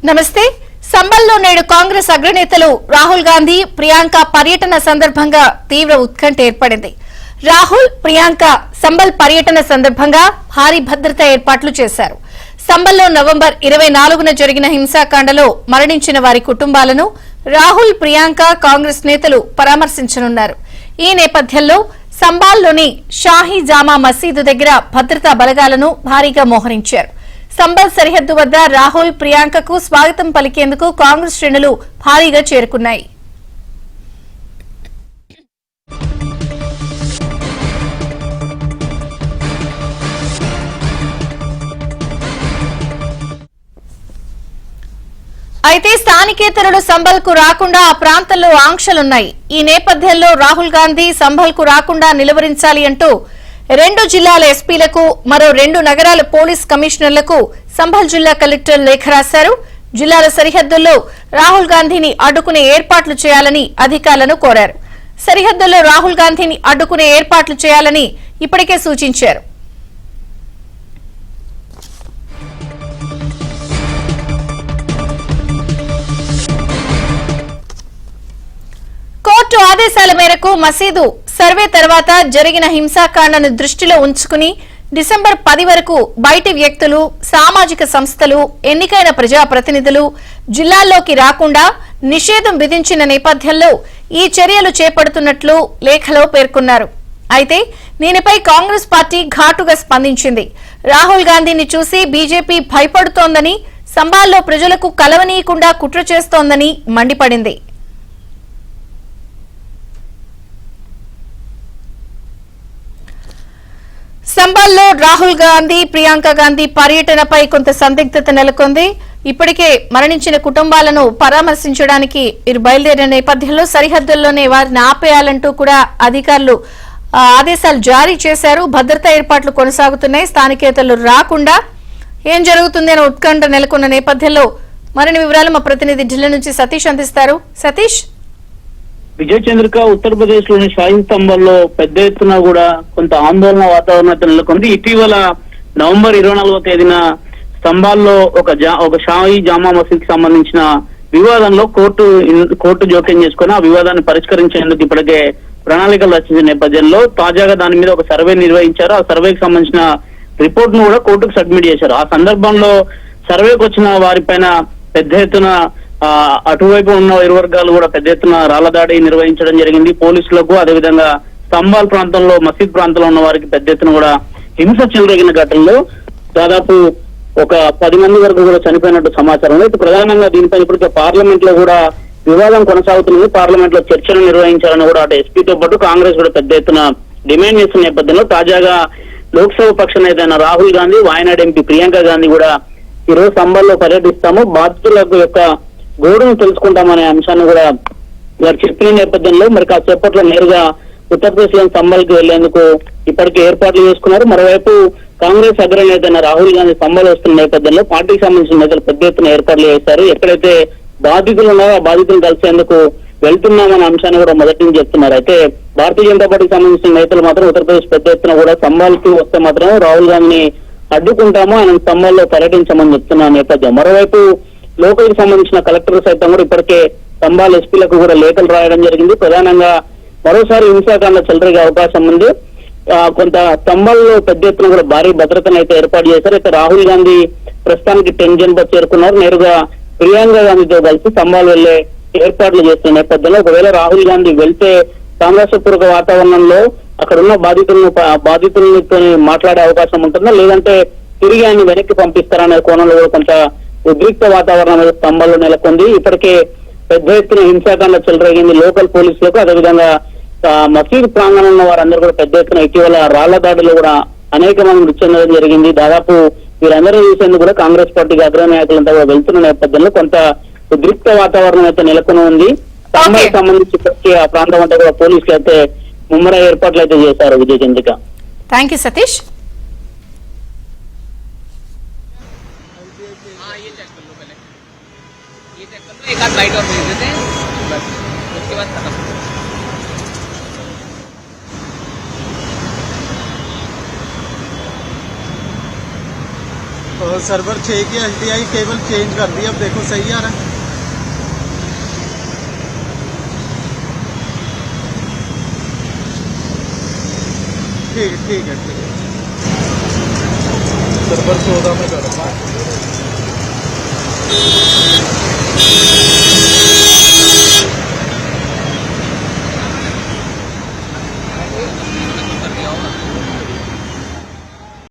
నమస్తే. సంబల్లో నేడు కాంగ్రెస్ అగ్రనేతలు రాహుల్ గాంధీ, ప్రియాంక పర్యటన సందర్భంగా తీవ్ర ఉత్కంఠ ఏర్పడింది. రాహుల్, ప్రియాంక సంబల్ పర్యటన సందర్భంగా భారీ భద్రతా ఏర్పాట్లు చేశారు. సంబల్లో నవంబర్ 24న జరిగిన హింసాకాండలో మరణించిన వారి కుటుంబాలను రాహుల్, ప్రియాంక కాంగ్రెస్ నేతలు పరామర్శించనున్నారు. ఈ నేపథ్యంలో సంబాల్లోని షాహీ జామా మసీదు దగ్గర భద్రతా బలగాలను భారీగా మోహరించారు. సంబల్ సరిహద్దు వద్ద రాహుల్, ప్రియాంకకు స్వాగతం పలికేందుకు కాంగ్రెస్ శ్రేణులు భారీగా చేరుకున్నాయి. అయితే స్థానికేతరులు సంబల్ కు రాకుండా ఆ ప్రాంతంలో ఆంక్షలున్నాయి. ఈ నేపథ్యంలో రాహుల్ గాంధీ సంబల్ కు రాకుండా నిలువరించాలి అంటూ 2 జిల్లాల ఎస్పీలకు, మరో 2 నగరాల పోలీస్ కమిషనర్లకు సంబల్ జిల్లా కలెక్టర్ లేఖ రాశారు. జిల్లాల సరిహద్దుల్లో రాహుల్ గాంధీని అడ్డుకునే ఏర్పాట్లు చేయాలని అధికారులను కోరారు. సరిహద్దుల్లో రాహుల్ గాంధీని అడ్డుకునే ఏర్పాట్లు చేయాలని ఇప్పటికే సూచించారు. కోర్టు ఆదేశాల మేరకు మసీదు సర్వే తర్వాత జరిగిన హింసాకాండను దృష్టిలో ఉంచుకుని డిసెంబర్ 10 వరకు బయటి వ్యక్తులు, సామాజిక సంస్థలు, ఎన్నికైన ప్రజాప్రతినిధులు జిల్లాల్లోకి రాకుండా నిషేధం విధించిన నేపథ్యంలో ఈ చర్యలు చేపడుతున్నట్లు లేఖలో పేర్కొన్నారు. అయితే దీనిపై కాంగ్రెస్ పార్టీ ఘాటుగా స్పందించింది. రాహుల్ గాంధీని చూసి బీజేపీ భయపడుతోందని, సంబాల్లో ప్రజలకు కలవనీయకుండా కుట్ర చేస్తోందని మండిపడింది. సంబాల్లో రాహుల్ గాంధీ, ప్రియాంక గాంధీ పర్యటనపై కొంత సందిగ్ధత నెలకొంది. ఇప్పటికే మరణించిన కుటుంబాలను పరామర్శించడానికి వీరు బయలుదేరిన నేపథ్యంలో సరిహద్దుల్లోనే వారిని ఆపేయాలంటూ కూడా అధికారులు ఆదేశాలు జారీ చేశారు. భద్రతా ఏర్పాట్లు కొనసాగుతున్నాయి. స్థానికేతరులు రాకుండా ఏం జరుగుతుంది అనే ఉత్కంఠ నెలకొన్న నేపథ్యంలో మరిన్ని వివరాలు మా ప్రతినిధి ఢిల్లీ నుంచి సతీష్ అందిస్తారు. సతీష్. విజయ్ చంద్రిక, ఉత్తరప్రదేశ్ లోని షాహీ స్తంభంలో పెద్ద ఎత్తున కూడా కొంత ఆందోళన వాతావరణం నెలకొంది. ఇటీవల నవంబర్ 24వ తేదీన స్తంభాల్లో ఒక షాహీ జామా మసీద్ కి సంబంధించిన వివాదంలో కోర్టు జోక్యం చేసుకుని ఆ వివాదాన్ని పరిష్కరించేందుకు ఇప్పటికే ప్రణాళికలు రచించిన నేపథ్యంలో తాజాగా దాని మీద ఒక సర్వే నిర్వహించారు. ఆ సర్వేకి సంబంధించిన రిపోర్ట్ ను కూడా కోర్టుకు సబ్మిట్ చేశారు. ఆ సందర్భంలో సర్వేకి వచ్చిన వారిపైన పెద్ద ఎత్తున అటువైపు ఉన్న ఇరు వర్గాలు కూడా పెద్ద ఎత్తున రాళ్ల దాడి నిర్వహించడం జరిగింది. పోలీసులకు, అదేవిధంగా స్తంభాల్ ప్రాంతంలో, మసీద్ ప్రాంతంలో ఉన్న వారికి పెద్ద ఎత్తున కూడా హింస చెలరేగిన ఘటనలో దాదాపు ఒక 10 మంది వరకు కూడా చనిపోయినట్టు సమాచారం. అయితే ప్రధానంగా దీనిపై ఇప్పటికే పార్లమెంట్ లో కూడా వివాదం కొనసాగుతుంది. పార్లమెంట్ లో చర్చలు నిర్వహించాలని కూడా అటు ఎస్పీతో పాటు కాంగ్రెస్ కూడా పెద్ద ఎత్తున డిమాండ్ చేసిన నేపథ్యంలో తాజాగా లోక్సభ పక్ష నేత అయిన రాహుల్ గాంధీ, వాయనాడ్ ఎంపీ ప్రియాంక గాంధీ కూడా ఈరోజు సంబల్లో పర్యటిస్తాము, బాధితులకు యొక్క గోడును తెలుసుకుంటామనే అంశాన్ని కూడా వారు చెప్పిన నేపథ్యంలో మరి కాసేపట్లో నేరుగా ఉత్తరప్రదేశ్ లోని సంబల్కి వెళ్లేందుకు ఇప్పటికే ఏర్పాట్లు చేసుకున్నారు. మరోవైపు కాంగ్రెస్ అగ్రనేత రాహుల్ గాంధీ సంబల్ వస్తున్న నేపథ్యంలో పార్టీకి సంబంధించిన నేతలు పెద్ద ఎత్తున ఏర్పాట్లు చేశారు. ఎక్కడైతే బాధితులు ఉన్నారో ఆ బాధితులు కలిసేందుకు వెళ్తున్నామనే అంశాన్ని కూడా మొదటి నుంచి చెప్తున్నారు. అయితే భారతీయ జనతా పార్టీకి సంబంధించిన నేతలు మాత్రం ఉత్తరప్రదేశ్ పెద్ద ఎత్తున కూడా సంబల్కి వస్తే మాత్రం రాహుల్ గాంధీని అడ్డుకుంటాము, ఆయన సంబల్లో పర్యటించమని చెప్తున్న నేపథ్యం. మరోవైపు లోకల్ కి సంబంధించిన కలెక్టర్ సైతం కూడా ఇప్పటికే సంబాల్ ఎస్పీలకు కూడా లేఖలు రాయడం జరిగింది. ప్రధానంగా మరోసారి హింసాకాండ చెలరేగే అవకాశం ఉంది. కొంత సంబాల్లో పెద్ద ఎత్తున కూడా భారీ భద్రతను అయితే ఏర్పాటు చేశారు. అయితే రాహుల్ గాంధీ ప్రస్తుతానికి 10 జనపథ్ చేరుకున్నారు. నేరుగా ప్రియాంక గాంధీతో కలిసి సంబాల్ వెళ్లే ఏర్పాట్లు చేస్తున్న నేపథ్యంలో ఒకవేళ రాహుల్ గాంధీ వెళ్తే సామరస్యపూర్వక వాతావరణంలో అక్కడ ఉన్న బాధితులతో మాట్లాడే అవకాశం ఉంటుందా, లేదంటే తిరిగి ఆయన వెనక్కి పంపిస్తారనే కోణంలో కూడా కొంత ఉద్రిక్త వాతావరణం స్తంభంలో నెలకొంది. ఇప్పటికే పెద్ద ఎత్తున హింసాకాండ చెలరేగింది లోకల్ పోలీసులకు, అదేవిధంగా మసీద్ ప్రాంగణంలో వారందరూ కూడా పెద్ద ఎత్తున ఇటీవల రాళ్ల దాడిలో కూడా అనేక మంది మృతి చెందడం జరిగింది. దాదాపు వీరందరూ చూసేందుకు కూడా కాంగ్రెస్ పార్టీకి అగ్రనాయకులంతా కూడా వెళ్తున్న నేపథ్యంలో కొంత ఉద్రిక్త వాతావరణం అయితే నెలకొని ఉంది. స్తంభాలకు సంబంధించి ఇప్పటికీ ఆ ప్రాంతం అంతా కూడా పోలీసులు అయితే ముమ్మర ఏర్పాట్లు అయితే చేశారు. విజయ్ చంద్రిక. Thank you Satish. एक आध लाइट और भेज देते हैं, बस उसके बाद खत्म। और सर्वर 6 की एलटीआई केबल चेंज कर दी, अब देखो सही आ रहा है। ठीक है सर्वर 14 में कर रहा हूँ।